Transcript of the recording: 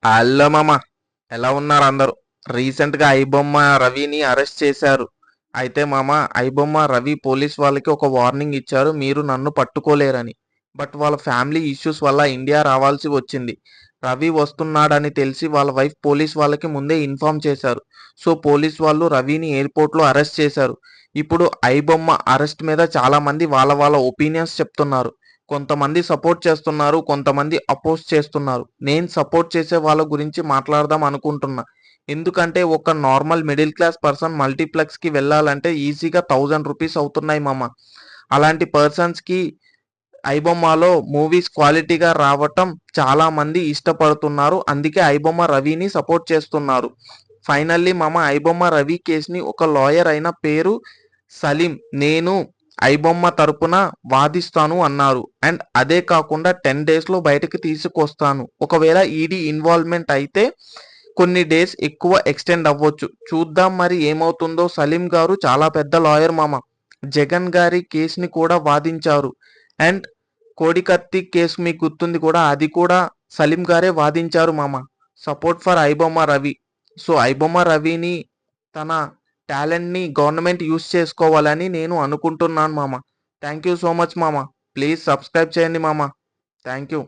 Hello మామ, ఎలా ఉన్నారు అందరూ? రీసెంట్గా ఐబొమ్మ రవిని అరెస్ట్ చేశారు. అయితే మామ, ఐబొమ్మ రవి పోలీస్ వాళ్ళకి ఒక వార్నింగ్ ఇచ్చారు, మీరు నన్ను పట్టుకోలేరని. బట్ వాళ్ళ ఫ్యామిలీ ఇష్యూస్ వల్ల ఇండియా రావాల్సి వచ్చింది. రవి వస్తున్నాడని తెలిసి వాళ్ళ వైఫ్ పోలీస్ వాళ్ళకి ముందే ఇన్ఫార్మ్ చేశారు. సో పోలీస్ వాళ్ళు రవిని ఎయిర్పోర్ట్లో అరెస్ట్ చేశారు. ఇప్పుడు ఐబొమ్మ అరెస్ట్ మీద చాలా మంది వాళ్ళ వాళ్ళ ఒపీనియన్స్ చెప్తున్నారు. కొంతమంది సపోర్ట్ చేస్తున్నారు, కొంతమంది అపోజ్ చేస్తున్నారు. నేను సపోర్ట్ చేసే వాళ్ళ గురించి మాట్లాడదాం అనుకుంటున్నా. ఎందుకంటే ఒక నార్మల్ మిడిల్ క్లాస్ పర్సన్ మల్టీప్లెక్స్కి వెళ్ళాలంటే ఈజీగా 1000 రూపీస్ అవుతున్నాయి మామ. అలాంటి పర్సన్స్కి ఐబొమ్మలో మూవీస్ క్వాలిటీగా రావటం చాలా మంది ఇష్టపడుతున్నారు. అందుకే ఐబొమ్మ రవిని సపోర్ట్ చేస్తున్నారు. ఫైనల్లీ మామ, ఐబొమ్మ రవి కేసుని ఒక లాయర్ అయిన పేరు సలీం నేను ఐబొమ్మ తరపున వాదిస్తాను అన్నారు. అండ్ అదే కాకుండా 10 డేస్లో బయటకు తీసుకొస్తాను. ఒకవేళ ఈడీ ఇన్వాల్వ్మెంట్ అయితే కొన్ని డేస్ ఎక్కువ ఎక్స్టెండ్ అవ్వచ్చు. చూద్దాం మరి ఏమవుతుందో. సలీం గారు చాలా పెద్ద లాయర్ మామ. జగన్ గారి కేసుని కూడా వాదించారు. అండ్ కోడికత్తి కేసు మీకు గుర్తుంది కూడా, అది కూడా సలీం గారే వాదించారు మామ. Support for iBomma Ravi. So iBomma రవిని తన టాలెంట్ని గవర్నమెంట్ యూస్ చేసుకోవాలని నేను అనుకుంటున్నాను మామ. థ్యాంక్ యూ సో మచ్ మామ. ప్లీజ్ సబ్స్క్రైబ్ చేయండి మామ. Thank you.